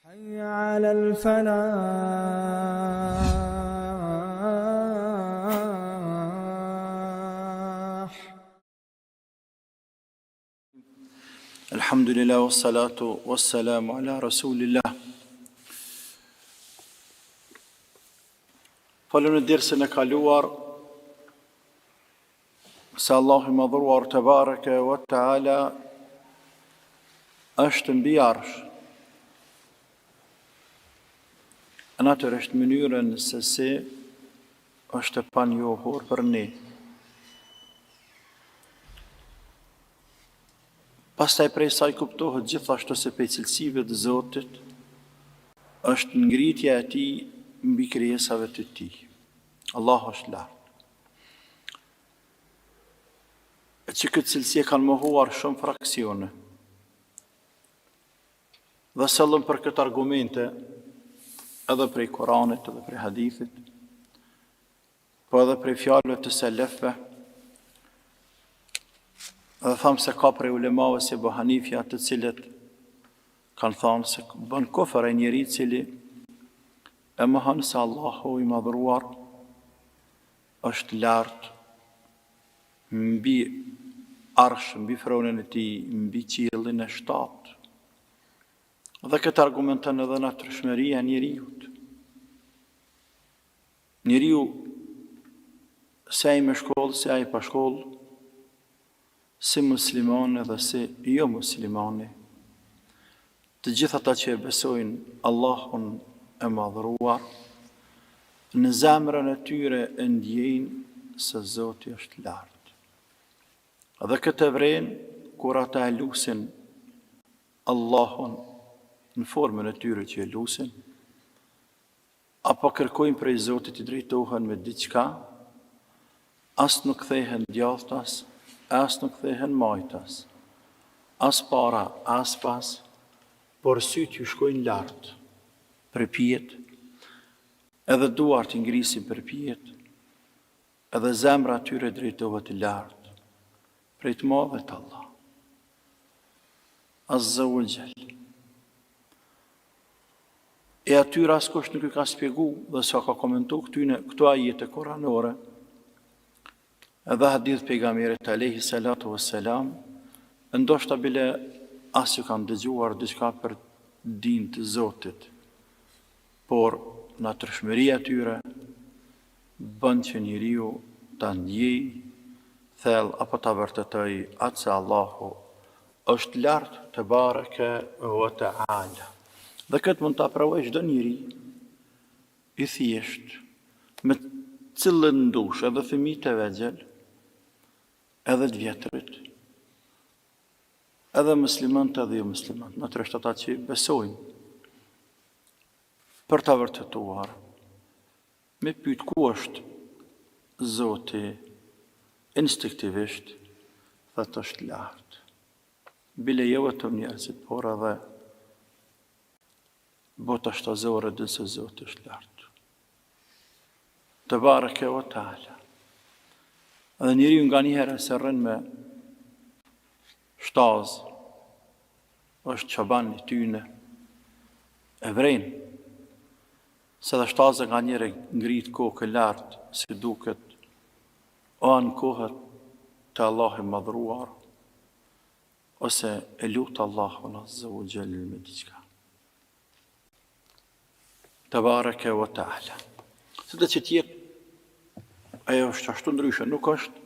حي على الفلاح. الحمد لله والصلاة والسلام على رسول الله. Falem në dersën e kaluar se Allahu i madhruar te bareke wa taala është mbi arsh. Natyrisht mënyrën se si është e panjohur për ne. Pastaj prej saj kuptohet gjithashtu se prej cilësive të Zotit është ngritja e tij mbi krijesave të tij. Allahu është lart. E që këtë cilësi e kanë mohuar shumë fraksione. Dhe sëllëm për këtë argumente, edhe prej Koranit, edhe prej hadithit, po edhe prej fjalëve të selefëve, edhe thamë se ka prej ulemave si Abu Hanifja të cilët kanë thamë se bën kufër e njeri cili e mohon se Allahu i madhruar është lartë mbi arsh, mbi fronën e tij, mbi qiellin e shtatë. Dhe këtë argumenton edhe natyrshmëria e njeriut. Njeriu, se ai me shkollë, se ai pa shkollë, si muslimane dhe si jo muslimane, të gjithë ata që e besojnë Allahun e madhruar, në zemrën e tyre e ndjejnë se Zoti është lartë. Dhe këtë vrenë, kur ata e lusin Allahun në formën e tyre që e lusin, apo kërkojnë prej Zotit i drejtohen me diçka, as nuk kthehen djathtas, as nuk kthehen majtas, as para, as pas, por syt ju shkojnë lartë, përpjet, edhe duart i ngrisin përpjet, edhe zemra atyre drejtohet i lartë, prej të madhet Allah. Azza wa Jall. E atyre askush nuk i ka spjegu dhe sa ka komentu këto ajete koranore, edhe hadith pejgamberit alayhi salatu wassalam, ndoshta bile as ju kanë dëgjuar diçka për dinë të Zotit, por natyrshmëria e tyre bën që njeriu ta ndjej thellë apo ta vërtetoj atë se Allahu është lartë te bareke wa taala. Dhe këtë mund të aprovoj çdo njeri i thjesht, me cilën ndush, edhe fëmijët e vegjël, edhe të vjetrit, edhe muslimanët edhe jo muslimanët, natyralisht ata që besojnë, për ta vërtetuar, me pyet ku është Zoti, instinktivisht, dhe të është lartë. Bile jo vetëm njerëzit, por edhe bota shtazore dhe se Zoti është lartë. Te bareke wa taala. Edhe njeriu nga njëherë se rrin me shtaz, është çoban i tyne, e vren, se dhe shtaza nga njëre ngrit kokë lartë, si duket, o anë kohët të Allah i madhruar, ose e lutë Allahun azza wa jall me diçka. Te bareke wa taala. Se dhe që tjetë, ajo është ashtu ndryshe, nuk është,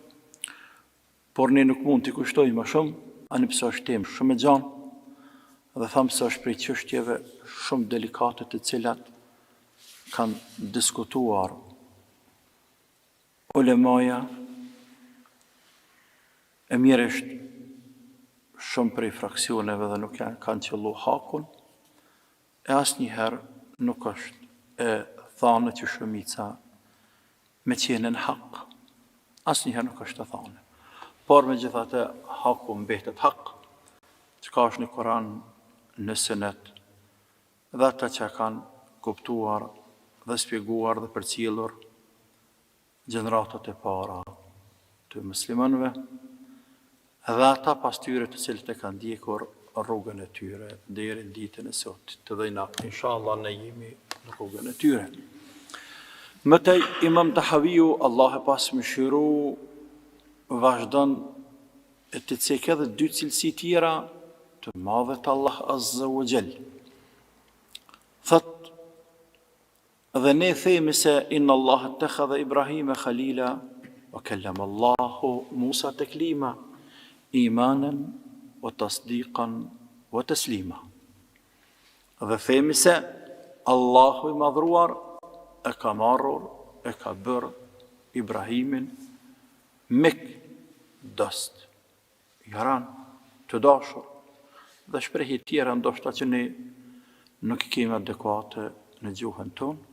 por ne nuk mund t'i kushtojmë më shumë, ani pse është temë shumë e gjanë, dhe thamë se është prej çështjeve shumë delikate të cilat kanë diskutuar ulemaja, e mjeresht shumë prej fraksioneve dhe nuk kanë qëllu hakun, e asnjëherë nuk është e thane që shumica me qenën hak. Asnjëherë nuk është e thane. Por me gjithatë haku mbetet hak, që ka është në Koran, në Sunet, dhe ata që kanë kuptuar dhe spjeguar dhe përcjellur gjeneratat e para të muslimanëve, dhe ata pas tyre të cilët e kanë ndjekur rrugën e tyre deri në ditën e sotit. Dhe na, inshallah, ne jemi në rrugën e tyre. Mëtej Imam Tahaviu, Allah e pas mëshiru, vazhdon e të cekë edhe dy cilësi tjera të madhet Allah Azza wa Jall. Thot, dhe ne themi se inna Allah ittakhadha Ibrahima khalila wa kallama Allahu Musa taklima imanan wa tasdiqan wa taslima. Dhe themi se Allahu i madhruar e ka marrur, e ka bërë Ibrahimin mik dost, jaran të dashur, dhe shprehje tjera ndoshta që ne nuk i kemi adekuate në gjuhën tonë,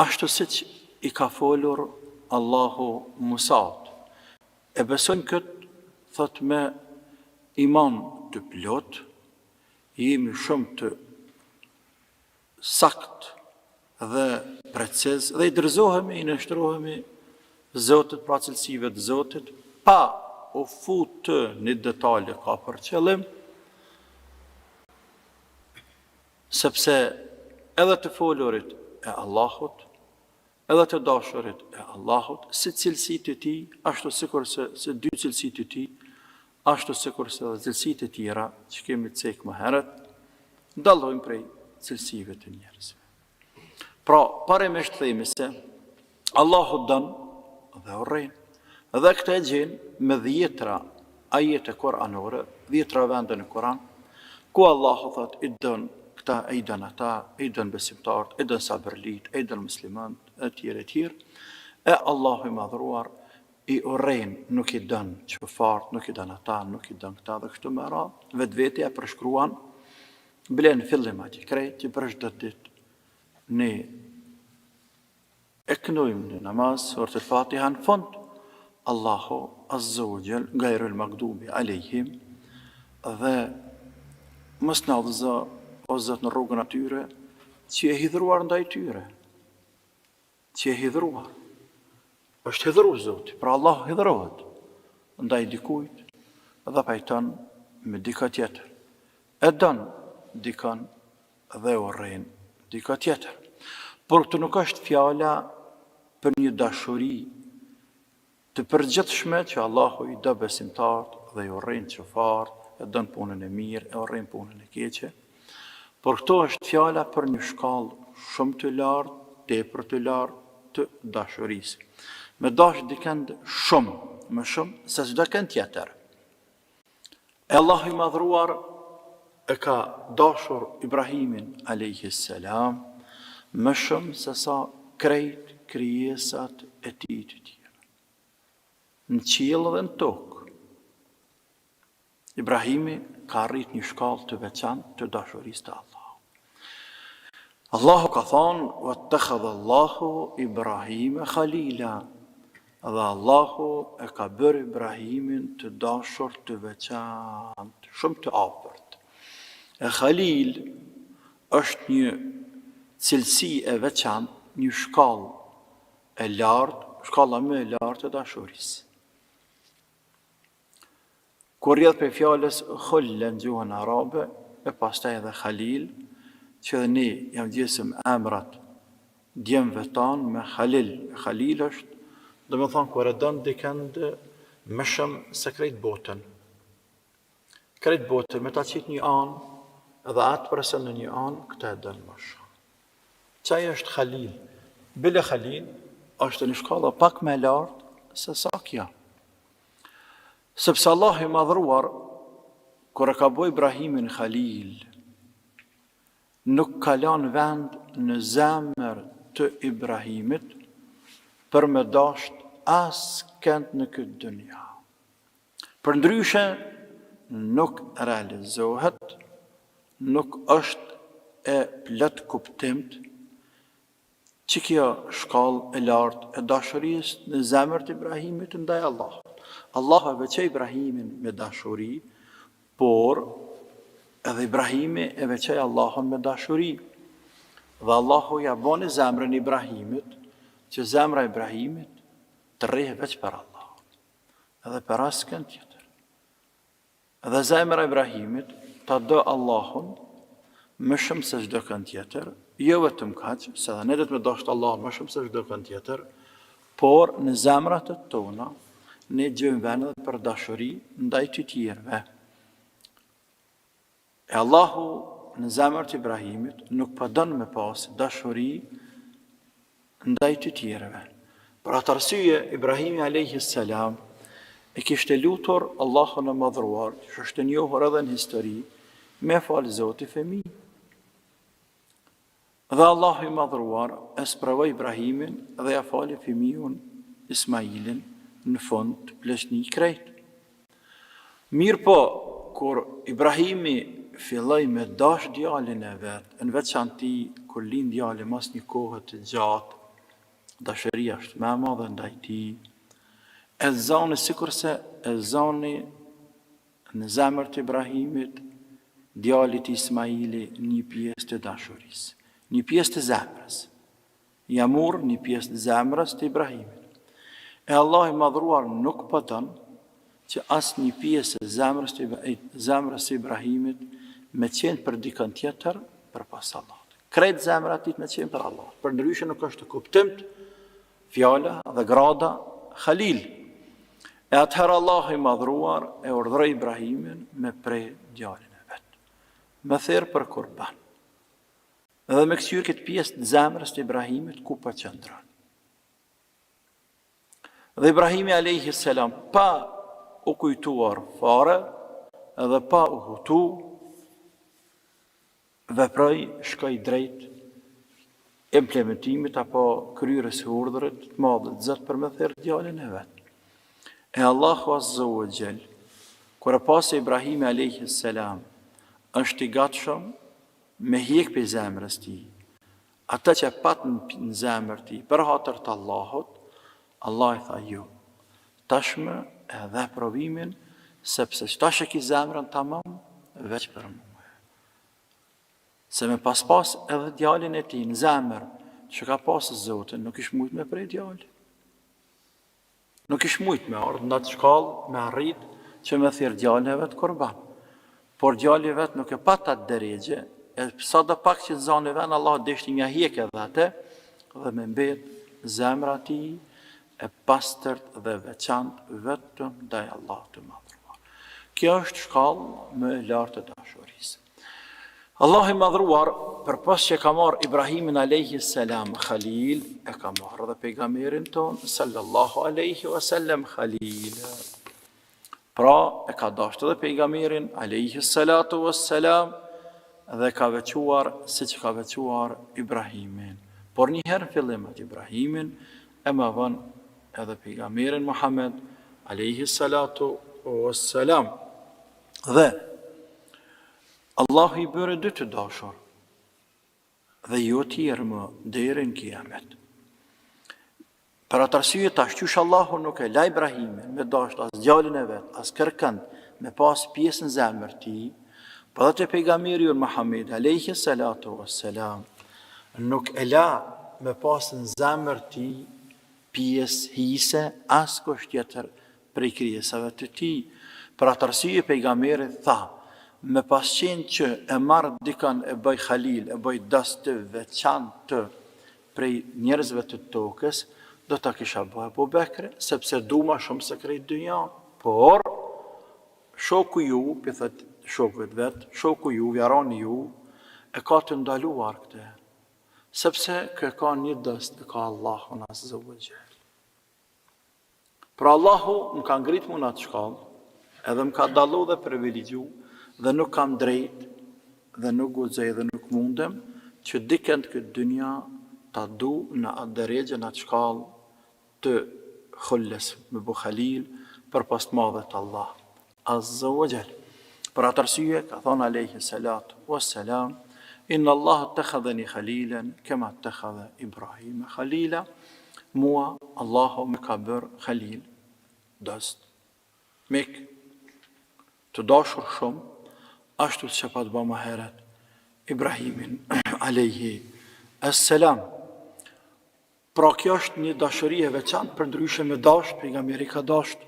ashtu siç i ka folur Allahu Musaut. E besojmë këtë, thot, me iman të plot, jemi shumë të sakt dhe preciz, dhe i dërzohemi, i nështrohemi Zotit, pra cilësive të Zotit, pa u fut të një detalje ka për qëllim, sepse edhe të folurit e Allahut, edhe të dashurit e Allahut, si cilësit e ti, ashtu sikur se dy cilësit e ti, ashtu sikur se dhe cilësit e tjera që kemi të cekë më herët, dallojmë prej cilësive të njerëzve. Pra, paremisht themi se Allahu dënë dhe urrejnë, dhe këtë e gjenë me 10 ajete koranore, 10 vende në Koran, ku Allahu thot i dënë këta, e i dënë ata, e i dënë besimtarët, e i dënë sabërlit, e i dënë muslimant, e tjere, e Allahu i madhruar i urrejnë, nuk i dënë qëfart, nuk i dënë ata, nuk i dënë këta, dhe kështu më ra, vetë e përshkruan, bile në fillim ati krejt, që për çdo ditë ne e kënojmë në namaz, surët e Fatiha në fund, Allahu Azza wa Jall, ghayril maghdubi alejhim, dhe mos na udhëzo o Zot në rrugën atyre që e hidhruar ndaj tyre, që e hidhruar. Është hidhru Zoti, pra Allahu hidhrohet ndaj dikujt dhe pajton me dika tjetër. E don dikën dhe urren dika tjetër. Por këtë nuk është fjala për një dashuri të përgjithshme që Allahu i do besimtarët dhe i urren qëfart, e don punën e mirë, e urren punën e keqe. Por këto është fjala për një shkallë shumë të lartë, tepër të lartë të dashurisë. Me dash dikën shumë, më shumë se çdo kënd tjetër. E Allahu i madhruar e ka dashur Ibrahimin alayhis salam më shumë se sa krejt krijesat e tij të tjera. Në qiell dhe në tokë, Ibrahimi ka arrit një shkallë të veçantë të dashurisë të Allahut. Allahu ka thonë, "Wattakhadha Allahu Ibrahima khalila", dhe Allahu e ka bërë Ibrahimin të dashur të veçantë, shumë të afërt. E Khalil është një cilësi e veçantë, një shkallë e lartë, shkalla më e lartë e dashurisë. Kur rrjedh për fjalës khulla në gjuhën arabe, e pastaj edhe Khalil, që ne jam gjesëm emrat djemve tanë me Khalil. Khalil është, dhe me thonë, kur e dënë dikend më shumë se krejt botën. Krejt botën, me ta qitë një anë, edhe atë përse në një anë, këta e dënë më shumë. Qaj është Khalil? Bile Khalil është një shkalla pak me lartë se sa kja. Sepse Allah i madhruar, kur e ka bo Ibrahimin Khalil, nuk ka lanë vend në zemër të Ibrahimit për me dasht as kënd në këtë dënja. Për ndryshe, nuk realizohet, nuk është e plot kuptimt që kjo shkallë e lartë e dashurisë në zemër të Ibrahimit ndaj Allahut. Allah e veçoi Ibrahimin me dashuri, por edhe Ibrahimi e veçoi Allahun me dashuri. Dhe Allahu ja boni zemrën Ibrahimit, që zemra Ibrahimit të rrihë veç për Allahut, edhe për askën tjetër. Dhe zemra e Ibrahimit ta do Allahun më shumë se çdo kënd tjetër, jo vetëm kaq, se ne do të më dashur Allahun më shumë se çdo kënd tjetër, por në zemrat tona ne gjejmë vend për dashuri ndaj të tjerëve. E Allahu në zemrat e Ibrahimit nuk po don me pas dashuri ndaj të tjerëve. Për atë arsye Ibrahimi alayhi salam e kishte lutur Allahun e madhruar, që është njohur edhe në histori, me fal Zoti fëmijë. Dhe Allahu i madhruar e sprovoi Ibrahimin dhe ja fali fëmijën Ismailin në fund të pleshni krejt. Mirë po, kur Ibrahimi filloi me dash djalin e vet, në veçanti kur lind djali mas një kohë të gjatë, dashuria është më e madhe ndaj tij. E zoni sikurse e zoni në zemër të Ibrahimit, djalit Ismaili një pjesë të dashurisë, një pjesë të zemrës. Ja mor një pjesë të zemrës të Ibrahimit. E Allah i madhruar nuk po don që asë një pjesë e zemrës të Ibrahimit me qenë për dikën tjetër për pas Allah. Krejt zemra atit me qenë për Allah. Për ndryshe nuk është kuptimt fjala dhe grada Khalil. E atëherë Allah i madhruar e urdhëroi Ibrahimin me prej djalin e vet, me therr për kurban. Dhe me kthyer këtë pjesë të zemrës të Ibrahimit ku po qëndron. Dhe Ibrahimi alayhi salam pa u kujtuar fare edhe pa u hutu, veproi, shkoi drejt implementimit apo kryerjes së urdhrit të madh të Zot për me therr djalin e vet. E Allahu azza wa jall, kur pas Ibrahimi alayhi salam është i gatshëm me hjek për zemrës tij, ata që pat në zemër tij për hatër të Allahut, Allah i tha jo, tashmë edhe provimin, sepse tash e ki zemrën tamam veç për mua. Se me pas edhe djalin e tij në zemër, që ka pasë Zotin, nuk ish mujt me prej djali. Nuk ish mujt me ardhë në atë shkallë, me arrit që me thirr djalin e vet kurban. Por djali i vet nuk e pat atë drejgje, e sa do pak që zonë ven Allah deshti nga hjek edhe atë, dhe me mbet zemra e tij e pastërt dhe veçantë vetëm ndaj Allahut të madhruar. Kjo është shkallë më e lartë e dashurisë. Allah i madhruar, për pas që ka marrë Ibrahimin alayhi salam Khalil, e ka marrë dhe pejgamberin ton sallallahu alayhi wasallam Khalil. Pra e ka dashur edhe pejgamberin alayhi salatu wassalam dhe ka veçuar si që ka veçuar Ibrahimin. Por njëherë fillim atë Ibrahimin e më vonë edhe pejgamberin Muhammed alayhi salatu wassalam. Dhe Allahu i bëre dy të dashur dhe jo tjerë më deri në kiamet. Për atë arsye tash qysh Allahu nuk e la Ibrahimin me dashur as djalin e vet, as kërkënd me pas pjesën në zemër tij, po edhe pejgamberi Muhammed alayhi salatu wassalam nuk e la me pas në zemër tij pjesë hise as kush tjetër prej krijesave të tij. Për atë arsye pejgamberi tha, me pas qenë që e marrë dikan e bëj Khalil, e bëj das të veçantë prej njerëzve të tokës, do ta kisha bëj Abu Bekri, sepse du ma shumë se krejt dynja. Por shoku ju, pithet shokëve vet, shoku ju, vjarani ju, e ka të ndaluar këtë, sepse kë ka një dëst, e ka Allahu azza wa jall. Pra Allahu më ka ngrit mu në atë shkallë, edhe më ka dallu dhe privilegju, dhe nuk kam drejt, dhe nuk guxoj dhe nuk mundem, që dikën këtë dynja ta du në atë drejgje, në atë shkallë të khulles me bu Khalil, për pas të madhet Allah azza wa jall. Për atë arsye ka thonë alayhi salatu wassalam, inna Allah ittakhadhani khalilan kama ittakhadha Ibrahim khalila. Mua Allahu më ka bërë Khalil, dost, mik, të dashur shumë, ashtu që pa të bëma heret Ibrahimin alayhi assalam. Pra kjo është një dashuri e veçantë, për ndryshe me dasht, pejgamberi ka dasht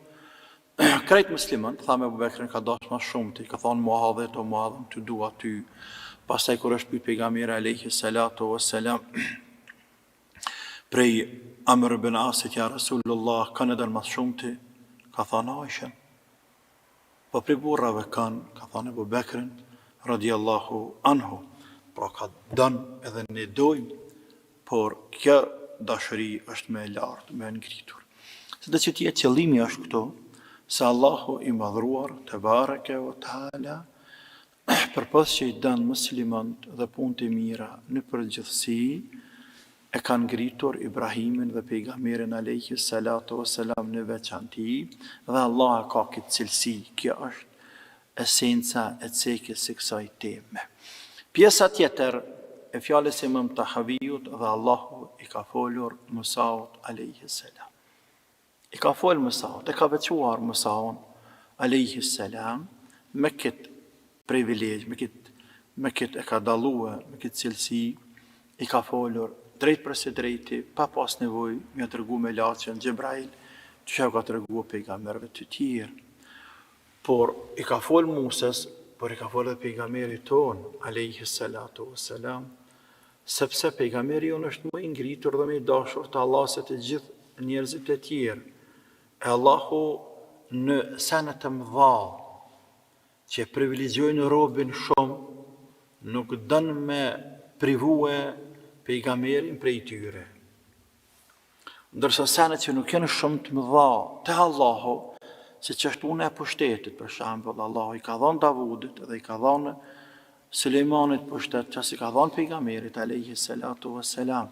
krejt musliman, thamë Abu Bekrin ka dashur më shumë ti, ka thonë Muadhit o Muadh, ty dua ty. Pastaj kur është pyet pejgamberi alayhi salatu wassalam prej Amr ibn Asit, ja Rasulullah, kanë edhe më shumë ti, ka thonë Aisha. Po prej burrave kanë, ka thonë Abu Bekrin radiallahu anhu. Pra ka dënë edhe ne dojmë, por kjo dashëri është me lartë, me ngritur. Se dhe që tjetë qëllimi është këto, se Allahu i madhruar, të bareke o ta'ala, përpos që i dënë muslimant dhe punë të mira në përgjithësi, e kanë ngritur Ibrahimin dhe pejgamberin alayhi salatu wassalam në veçanti, dhe Allah ka këtë cilësi, kjo është esenca e cekës së kësaj teme. Pjesa tjetër e fjalës e Imam Tahavijut dhe Allahu i ka folur Musaut alayhi salam. I ka folur Musaut, e ka veçuar Musaun alayhi salam me këtë privilegj, me këtë e ka dalluar, me këtë cilësi, i ka folur drejt për së drejti, pa pas nevojë me t'rregu me laçën Xhebrail, që ka t'rregu pejgamberëve të tjerë. Por i ka fol Musës, por i ka fol edhe pejgamberit ton, alayhi salatu wassalam, sepse pejgamberi jonë është më i ngritur dhe më i dashur te Allah se të gjithë njerëzit e tjerë. E Allahu në sene të mëdha që privilegjojnë robin shumë, nuk dënë me privue pejgamberin prej tyre. Ndërsa sene që nuk janë shumë të mëdha te Allahu, se që është une e pushtetit, për shembull, Allahu i ka dhënë Davudit dhe i ka dhënë Sulejmanit pushtet, që si ka dhënë pejgamberit alayhi salatu wassalam.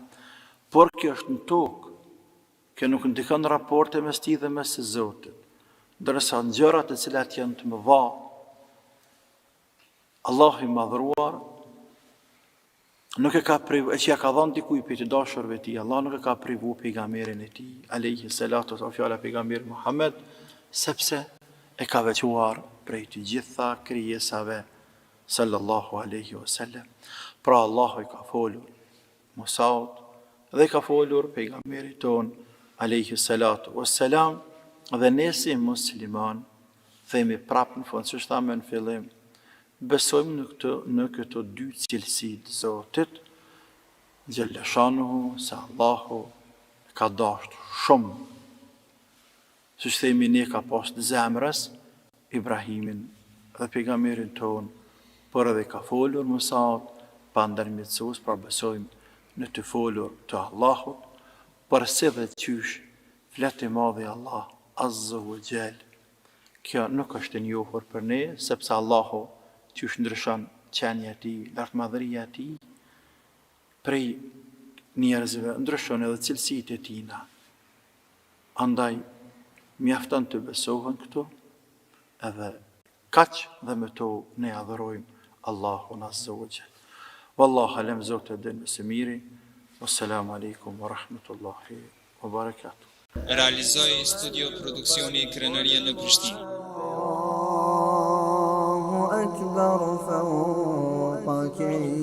Por kjo është në tokë, kjo nuk ndikon raporte mes tij dhe mes së Zotit. Ndërsa në gjërat e cilat janë të mëdha, Allahu i madhruar nuk e ka privu, e që ja ka dhënë dikujt prej të dashurve të tij, Allah nuk e ka privu pejgamberin e tij alayhi salatu wassalam, fjala pejgamberit Muhammed, sepse e ka veçuar prej të gjitha krijesave sallallahu alaihi wasallam. Pra Allahu i ka folur Musaut dhe i ka folur pejgamberit ton alayhi salatu wassalam, dhe ne si musliman themi prapë në fund, siç thamë në fillim, besojmë në këto dy cilësi të Zotit xhalla shanuhu, se Allahu ka dashur shumë, siç themi ne ka pas të zemrës Ibrahimin dhe pejgamberin ton, por edhe ka folur Musaut pa ndërmjetësues, pra besojmë në të folur të Allahut, por se dhe qysh flet i madhi Allah azza wa jall. Kjo nuk është e njohur për ne, sepse Allahu qysh ndryshon qenja e tij, lartmadhëria e tij prej njerëzve, ndryshon edhe cilësitë e tina. Andaj mjafton të besohen këto, edhe kaq dhe me to ne adhurojmë Allahun azza wa jall. Wallahu alem, Zotë e din më së miri. Wassalamu alaikum wa rahmatullahi wa barakatuh. Realizoi studio produksioni Krenaria në Prishtinë. الله أكبر فوق كيد